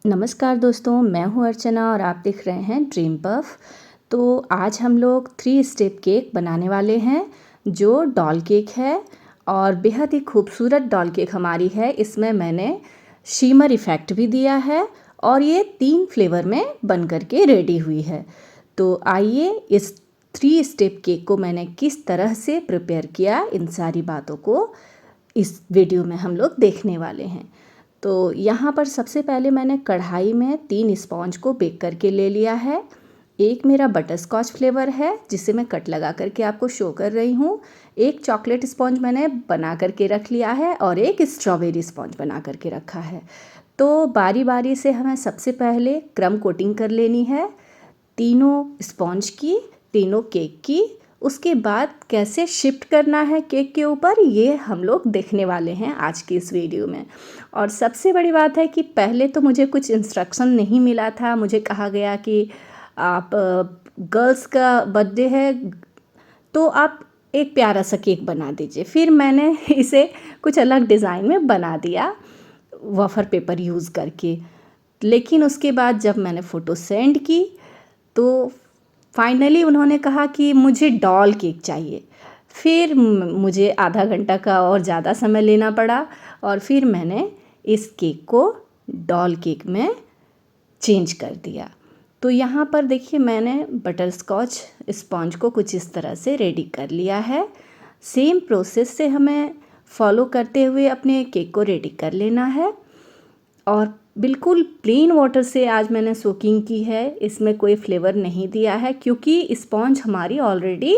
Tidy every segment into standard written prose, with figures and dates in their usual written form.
नमस्कार दोस्तों, मैं हूँ अर्चना और आप देख रहे हैं ड्रीम पफ। तो आज हम लोग 3 स्टेप केक बनाने वाले हैं जो डॉल केक है और बेहद ही खूबसूरत डॉल केक हमारी है। इसमें मैंने शिमर इफ़ेक्ट भी दिया है और ये 3 फ्लेवर में बन कर के रेडी हुई है। तो आइए इस 3 स्टेप केक को मैंने किस तरह से प्रिपेयर किया, इन सारी बातों को इस वीडियो में हम लोग देखने वाले हैं। तो यहाँ पर सबसे पहले मैंने कढ़ाई में 3 स्पॉन्ज को बेक करके ले लिया है। एक मेरा बटर स्कॉच फ्लेवर है जिसे मैं कट लगा करके आपको शो कर रही हूँ। एक चॉकलेट स्पॉन्ज मैंने बना करके रख लिया है और एक स्ट्रॉबेरी स्पॉन्ज बना करके रखा है। तो बारी बारी से हमें सबसे पहले क्रम कोटिंग कर लेनी है तीनों स्पॉन्ज की, तीनों केक की। उसके बाद कैसे शिफ्ट करना है केक के ऊपर, ये हम लोग देखने वाले हैं आज की इस वीडियो में। और सबसे बड़ी बात है कि पहले तो मुझे कुछ इंस्ट्रक्शन नहीं मिला था। मुझे कहा गया कि आप गर्ल्स का बर्थडे है तो आप एक प्यारा सा केक बना दीजिए। फिर मैंने इसे कुछ अलग डिज़ाइन में बना दिया वफ़र पेपर यूज़ करके। लेकिन उसके बाद जब मैंने फ़ोटो सेंड की तो फाइनली उन्होंने कहा कि मुझे डॉल केक चाहिए। फिर मुझे आधा घंटा का और ज़्यादा समय लेना पड़ा और फिर मैंने इस केक को डॉल केक में चेंज कर दिया। तो यहाँ पर देखिए मैंने बटर स्कॉच स्पॉन्ज को कुछ इस तरह से रेडी कर लिया है। सेम प्रोसेस से हमें फॉलो करते हुए अपने केक को रेडी कर लेना है। और बिल्कुल प्लेन वाटर से आज मैंने सोकिंग की है, इसमें कोई फ्लेवर नहीं दिया है क्योंकि स्पॉन्ज हमारी ऑलरेडी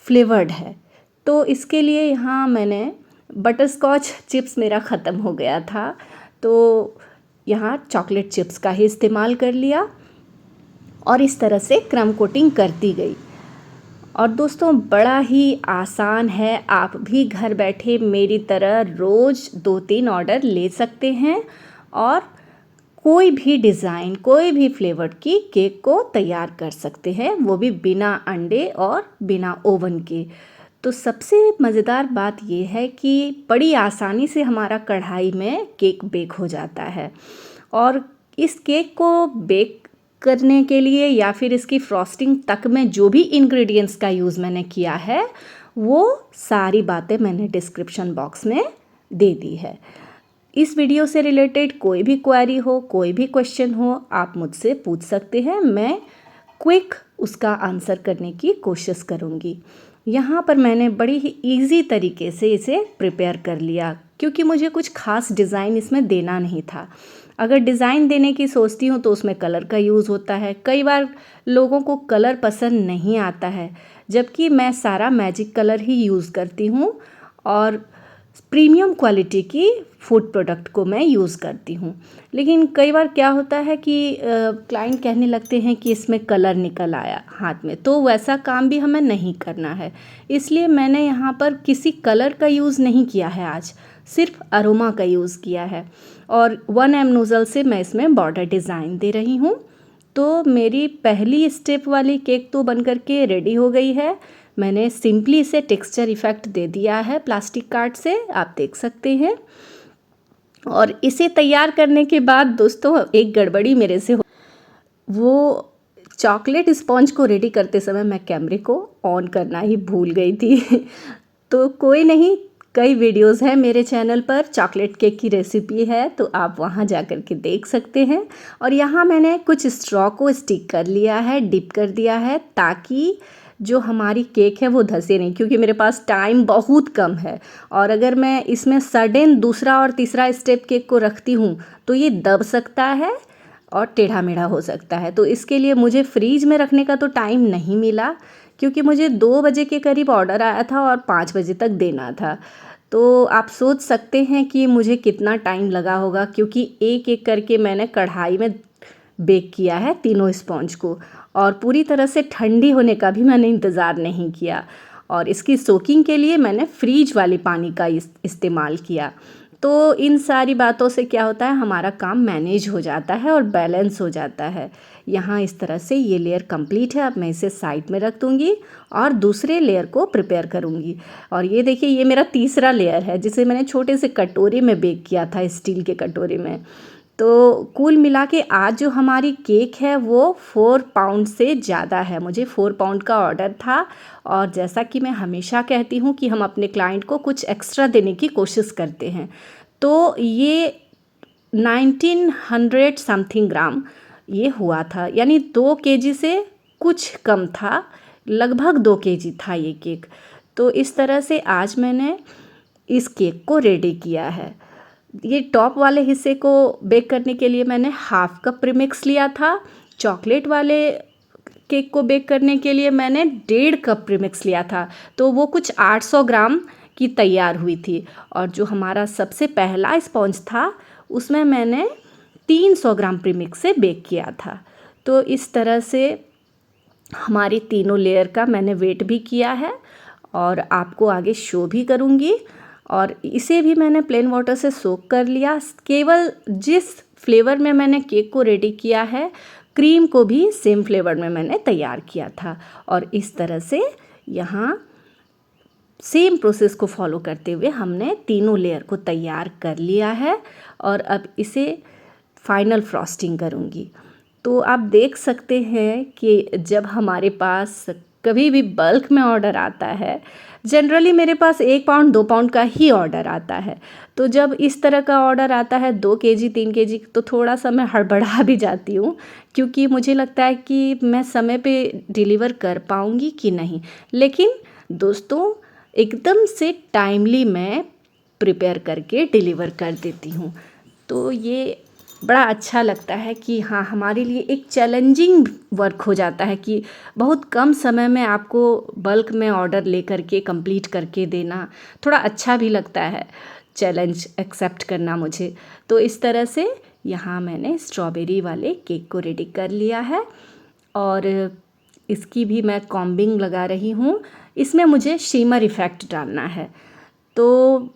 फ्लेवर्ड है। तो इसके लिए यहाँ मैंने बटर स्कॉच चिप्स मेरा ख़त्म हो गया था तो यहाँ चॉकलेट चिप्स का ही इस्तेमाल कर लिया और इस तरह से क्रम कोटिंग करती गई। और दोस्तों बड़ा ही आसान है, आप भी घर बैठे मेरी तरह रोज़ 2-3 ऑर्डर ले सकते हैं और कोई भी डिज़ाइन, कोई भी फ्लेवर की केक को तैयार कर सकते हैं, वो भी बिना अंडे और बिना ओवन के। तो सबसे मज़ेदार बात ये है कि बड़ी आसानी से हमारा कढ़ाई में केक बेक हो जाता है। और इस केक को बेक करने के लिए या फिर इसकी फ्रॉस्टिंग तक में जो भी इंग्रेडिएंट्स का यूज़ मैंने किया है वो सारी बातें मैंने डिस्क्रिप्शन बॉक्स में दे दी है। इस वीडियो से रिलेटेड कोई भी क्वेरी हो, कोई भी क्वेश्चन हो, आप मुझसे पूछ सकते हैं। मैं क्विक उसका आंसर करने की कोशिश करूँगी। यहाँ पर मैंने बड़ी ही ईजी तरीके से इसे प्रिपेयर कर लिया क्योंकि मुझे कुछ खास डिज़ाइन इसमें देना नहीं था। अगर डिज़ाइन देने की सोचती हूँ तो उसमें कलर का यूज़ होता है। कई बार लोगों को कलर पसंद नहीं आता है, जबकि मैं सारा मैजिक कलर ही यूज़ करती हूँ और प्रीमियम क्वालिटी की फूड प्रोडक्ट को मैं यूज़ करती हूँ। लेकिन कई बार क्या होता है कि क्लाइंट कहने लगते हैं कि इसमें कलर निकल आया हाथ में, तो वैसा काम भी हमें नहीं करना है। इसलिए मैंने यहाँ पर किसी कलर का यूज़ नहीं किया है, आज सिर्फ अरोमा का यूज़ किया है। और 1M नोज़ल से मैं इसमें बॉर्डर डिज़ाइन दे रही हूँ। तो मेरी पहली स्टेप वाली केक तो बन कर के रेडी हो गई है। मैंने सिंपली इसे टेक्सचर इफ़ेक्ट दे दिया है प्लास्टिक कार्ड से, आप देख सकते हैं। और इसे तैयार करने के बाद दोस्तों एक गड़बड़ी मेरे से वो चॉकलेट स्पॉन्ज को रेडी करते समय मैं कैमरे को ऑन करना ही भूल गई थी। तो कोई नहीं, कई वीडियोस हैं मेरे चैनल पर, चॉकलेट केक की रेसिपी है तो आप वहाँ जा कर के देख सकते हैं। और यहाँ मैंने कुछ स्ट्रॉ को स्टिक कर लिया है, डिप कर दिया है ताकि जो हमारी केक है वो धंसे नहीं, क्योंकि मेरे पास टाइम बहुत कम है। और अगर मैं इसमें सडन दूसरा और तीसरा स्टेप केक को रखती हूँ तो ये दब सकता है और टेढ़ा मेढ़ा हो सकता है। तो इसके लिए मुझे फ्रीज में रखने का तो टाइम नहीं मिला क्योंकि मुझे 2 बजे के करीब ऑर्डर आया था और 5 बजे तक देना था। तो आप सोच सकते हैं कि मुझे कितना टाइम लगा होगा, क्योंकि एक एक करके मैंने कढ़ाई में बेक किया है तीनों स्पॉन्ज को और पूरी तरह से ठंडी होने का भी मैंने इंतज़ार नहीं किया। और इसकी सोकिंग के लिए मैंने फ्रीज वाले पानी का इस्तेमाल किया। तो इन सारी बातों से क्या होता है, हमारा काम मैनेज हो जाता है और बैलेंस हो जाता है। यहाँ इस तरह से ये लेयर कंप्लीट है। अब मैं इसे साइड में रख दूँगी और दूसरे लेयर को प्रिपेयर करूँगी। और ये देखिए, ये मेरा तीसरा लेयर है जिसे मैंने छोटे से कटोरे में बेक किया था, स्टील के कटोरे में। तो कुल मिला के आज जो हमारी केक है वो 4 पाउंड से ज़्यादा है। मुझे 4 पाउंड का ऑर्डर था और जैसा कि मैं हमेशा कहती हूँ कि हम अपने क्लाइंट को कुछ एक्स्ट्रा देने की कोशिश करते हैं। तो ये 1900 समथिंग ग्राम ये हुआ था, यानी 2 केजी से कुछ कम था, लगभग 2 केजी था ये केक। तो इस तरह से आज मैंने इस केक को रेडी किया है। ये टॉप वाले हिस्से को बेक करने के लिए मैंने हाफ कप प्रीमिक्स लिया था। चॉकलेट वाले केक को बेक करने के लिए मैंने 1.5 कप प्रीमिक्स लिया था। तो वो कुछ 800 ग्राम की तैयार हुई थी। और जो हमारा सबसे पहला स्पॉन्ज था उसमें मैंने 300 ग्राम प्रीमिक्स से बेक किया था। तो इस तरह से हमारी तीनों लेयर का मैंने वेट भी किया है और आपको आगे शो भी करूँगी। और इसे भी मैंने प्लेन वाटर से सोक कर लिया। केवल जिस फ्लेवर में मैंने केक को रेडी किया है, क्रीम को भी सेम फ्लेवर में मैंने तैयार किया था। और इस तरह से यहाँ सेम प्रोसेस को फॉलो करते हुए हमने तीनों लेयर को तैयार कर लिया है और अब इसे फाइनल फ्रॉस्टिंग करूँगी। तो आप देख सकते हैं कि जब हमारे पास कभी भी बल्क में ऑर्डर आता है, जनरली मेरे पास 1 पाउंड 2 पाउंड का ही ऑर्डर आता है। तो जब इस तरह का ऑर्डर आता है 2 केजी 3 केजी, तो थोड़ा सा मैं हड़बड़ा भी जाती हूँ, क्योंकि मुझे लगता है कि मैं समय पे डिलीवर कर पाऊँगी कि नहीं। लेकिन दोस्तों, एकदम से टाइमली मैं प्रिपेयर करके डिलीवर कर देती हूँ। तो ये बड़ा अच्छा लगता है कि हाँ, हमारे लिए एक चैलेंजिंग वर्क हो जाता है कि बहुत कम समय में आपको बल्क में ऑर्डर लेकर के कंप्लीट करके देना थोड़ा अच्छा भी लगता है, चैलेंज एक्सेप्ट करना मुझे। तो इस तरह से यहाँ मैंने स्ट्रॉबेरी वाले केक को रेडी कर लिया है और इसकी भी मैं कॉम्बिंग लगा रही हूँ। इसमें मुझे शिमर इफ़ेक्ट डालना है। तो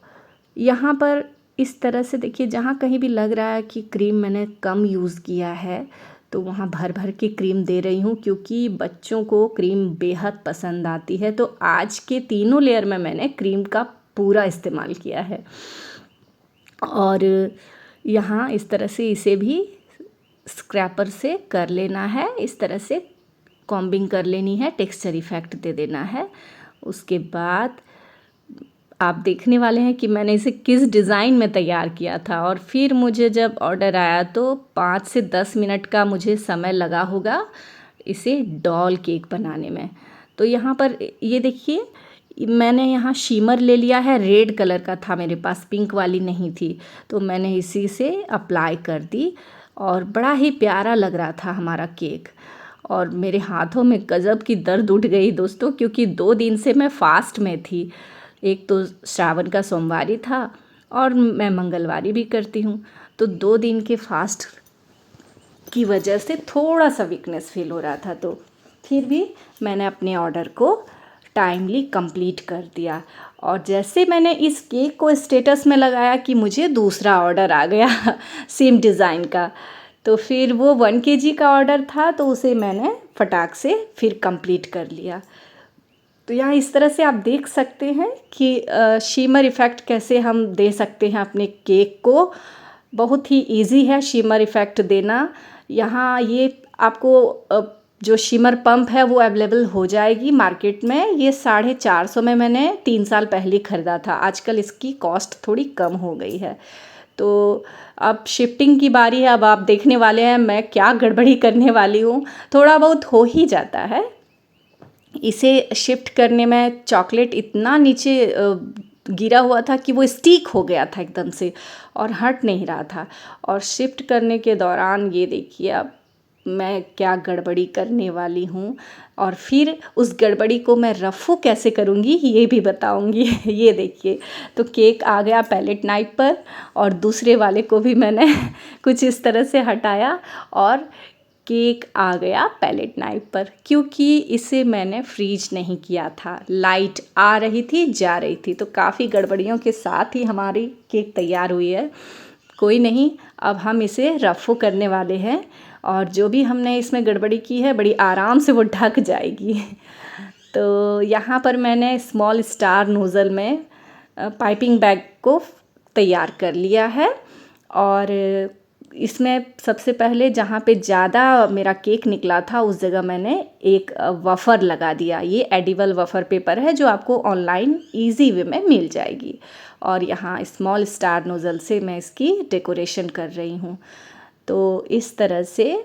यहाँ पर इस तरह से देखिए, जहाँ कहीं भी लग रहा है कि क्रीम मैंने कम यूज़ किया है, तो वहाँ भर भर के क्रीम दे रही हूँ, क्योंकि बच्चों को क्रीम बेहद पसंद आती है। तो आज के तीनों लेयर में मैंने क्रीम का पूरा इस्तेमाल किया है। और यहाँ इस तरह से इसे भी स्क्रैपर से कर लेना है, इस तरह से कॉम्बिंग कर लेनी है, टेक्सचर इफ़ेक्ट दे देना है। उसके बाद आप देखने वाले हैं कि मैंने इसे किस डिज़ाइन में तैयार किया था। और फिर मुझे जब ऑर्डर आया तो 5 से 10 मिनट का मुझे समय लगा होगा इसे डॉल केक बनाने में। तो यहाँ पर ये देखिए, मैंने यहाँ शिमर ले लिया है, रेड कलर का था मेरे पास, पिंक वाली नहीं थी। तो मैंने इसी से अप्लाई कर दी और बड़ा ही प्यारा लग रहा था हमारा केक। और मेरे हाथों में गज़ब की दर्द उठ गई दोस्तों, क्योंकि 2 दिन से मैं फास्ट में थी। एक तो श्रावण का सोमवारी था और मैं मंगलवारी भी करती हूँ। तो 2 दिन के फास्ट की वजह से थोड़ा सा वीकनेस फील हो रहा था। तो फिर भी मैंने अपने ऑर्डर को टाइमली कंप्लीट कर दिया। और जैसे मैंने इस केक को स्टेटस में लगाया कि मुझे दूसरा ऑर्डर आ गया सेम डिज़ाइन का। तो फिर वो 1 केजी का ऑर्डर था, तो उसे मैंने फटाक से फिर कंप्लीट कर लिया। तो यहाँ इस तरह से आप देख सकते हैं कि शिमर इफ़ेक्ट कैसे हम दे सकते हैं अपने केक को। बहुत ही इजी है शिमर इफ़ेक्ट देना। यहाँ ये आपको जो शिमर पंप है वो अवेलेबल हो जाएगी मार्केट में। ये 450 में मैंने 3 साल पहले ख़रीदा था। आजकल इसकी कॉस्ट थोड़ी कम हो गई है। तो अब शिफ्टिंग की बारी है। अब आप देखने वाले हैं मैं क्या गड़बड़ी करने वाली हूँ। थोड़ा बहुत हो ही जाता है। इसे शिफ्ट करने में चॉकलेट इतना नीचे गिरा हुआ था कि वो स्टिक हो गया था एकदम से और हट नहीं रहा था। और शिफ्ट करने के दौरान ये देखिए अब मैं क्या गड़बड़ी करने वाली हूँ। और फिर उस गड़बड़ी को मैं रफ़ू कैसे करूँगी ये भी बताऊँगी। ये देखिए, तो केक आ गया पैलेट नाइफ पर और दूसरे वाले को भी मैंने कुछ इस तरह से हटाया और केक आ गया पैलेट नाइफ पर। क्योंकि इसे मैंने फ्रीज नहीं किया था, लाइट आ रही थी जा रही थी, तो काफ़ी गड़बड़ियों के साथ ही हमारी केक तैयार हुई है। कोई नहीं, अब हम इसे रफ़ू करने वाले हैं और जो भी हमने इसमें गड़बड़ी की है बड़ी आराम से वो ढक जाएगी। तो यहाँ पर मैंने स्मॉल स्टार नोज़ल में पाइपिंग बैग को तैयार कर लिया है और इसमें सबसे पहले जहाँ पे ज़्यादा मेरा केक निकला था उस जगह मैंने एक वफ़र लगा दिया। ये एडिबल वफ़र पेपर है जो आपको ऑनलाइन इजी वे में मिल जाएगी। और यहाँ स्मॉल स्टार नोज़ल से मैं इसकी डेकोरेशन कर रही हूँ। तो इस तरह से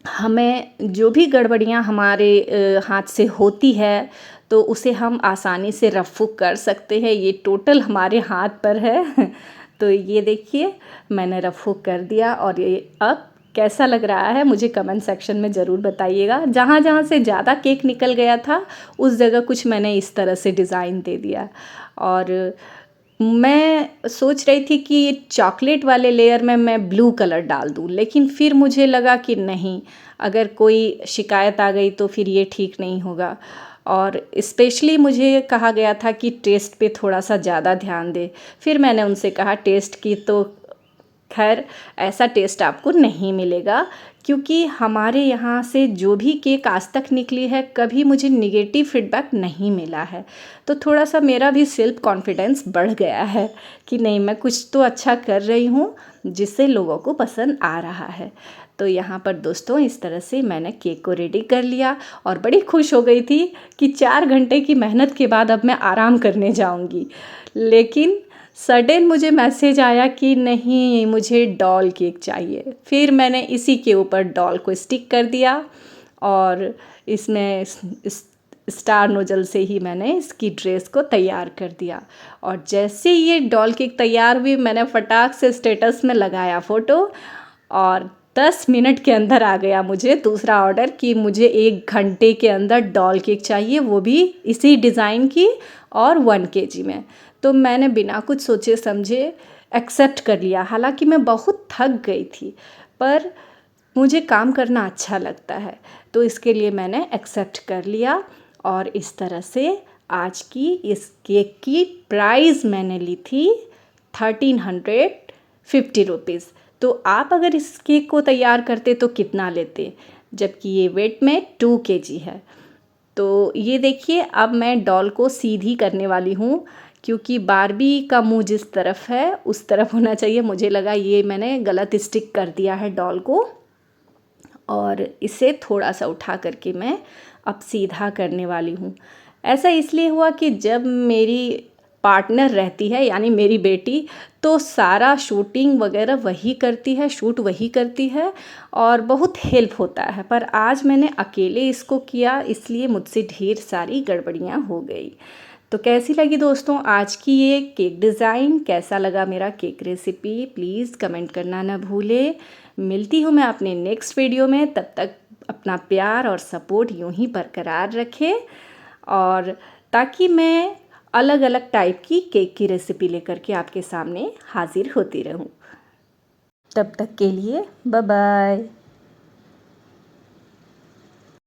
हमें जो भी गड़बड़ियाँ हमारे हाथ से होती है तो उसे हम आसानी से रफ़ कर सकते हैं। ये टोटल हमारे हाथ पर है। तो ये देखिए मैंने रफ़ कर दिया और ये अब कैसा लग रहा है मुझे कमेंट सेक्शन में ज़रूर बताइएगा। जहाँ जहाँ से ज़्यादा केक निकल गया था उस जगह कुछ मैंने इस तरह से डिज़ाइन दे दिया। और मैं सोच रही थी कि चॉकलेट वाले लेयर में मैं ब्लू कलर डाल दूँ, लेकिन फिर मुझे लगा कि नहीं, अगर कोई शिकायत आ गई तो फिर ये ठीक नहीं होगा। और स्पेशली मुझे कहा गया था कि टेस्ट पे थोड़ा सा ज़्यादा ध्यान दे। फिर मैंने उनसे कहा टेस्ट की तो खैर ऐसा टेस्ट आपको नहीं मिलेगा, क्योंकि हमारे यहाँ से जो भी केक आज तक निकली है कभी मुझे निगेटिव फीडबैक नहीं मिला है। तो थोड़ा सा मेरा भी सेल्फ कॉन्फिडेंस बढ़ गया है कि नहीं, मैं कुछ तो अच्छा कर रही हूँ जिससे लोगों को पसंद आ रहा है। तो यहाँ पर दोस्तों इस तरह से मैंने केक को रेडी कर लिया और बड़ी खुश हो गई थी कि 4 घंटे की मेहनत के बाद अब मैं आराम करने जाऊँगी। लेकिन सडन मुझे मैसेज आया कि नहीं, मुझे डॉल केक चाहिए। फिर मैंने इसी के ऊपर डॉल को स्टिक कर दिया और इसमें स्टार नोजल से ही मैंने इसकी ड्रेस को तैयार कर दिया। और जैसे ये डॉल केक तैयार हुई मैंने फटाक से स्टेटस में लगाया फ़ोटो और 10 मिनट के अंदर आ गया मुझे दूसरा ऑर्डर कि मुझे 1 घंटे के अंदर डॉल केक चाहिए, वो भी इसी डिज़ाइन की और 1 केजी में। तो मैंने बिना कुछ सोचे समझे एक्सेप्ट कर लिया। हालांकि मैं बहुत थक गई थी, पर मुझे काम करना अच्छा लगता है तो इसके लिए मैंने एक्सेप्ट कर लिया। और इस तरह से आज की इस केक की प्राइस मैंने ली थी 1350 रुपीज़। तो आप अगर इस केक को तैयार करते तो कितना लेते, जबकि ये वेट में 2 केजी है। तो ये देखिए अब मैं डॉल को सीधी करने वाली हूँ, क्योंकि बारबी का मुंह जिस तरफ है उस तरफ होना चाहिए। मुझे लगा ये मैंने गलत स्टिक कर दिया है डॉल को, और इसे थोड़ा सा उठा करके मैं अब सीधा करने वाली हूँ। ऐसा इसलिए हुआ कि जब मेरी पार्टनर रहती है यानी मेरी बेटी, तो सारा शूटिंग वगैरह वही करती है, शूट वही करती है और बहुत हेल्प होता है। पर आज मैंने अकेले इसको किया, इसलिए मुझसे ढेर सारी गड़बड़ियाँ हो गई। तो कैसी लगी दोस्तों आज की ये केक डिज़ाइन, कैसा लगा मेरा केक रेसिपी, प्लीज़ कमेंट करना ना भूलें। मिलती हूँ मैं अपने नेक्स्ट वीडियो में, तब तक अपना प्यार और सपोर्ट यूं ही बरकरार रखें, और ताकि मैं अलग अलग टाइप की केक की रेसिपी लेकर के आपके सामने हाजिर होती रहूं। तब तक के लिए बाय बाय।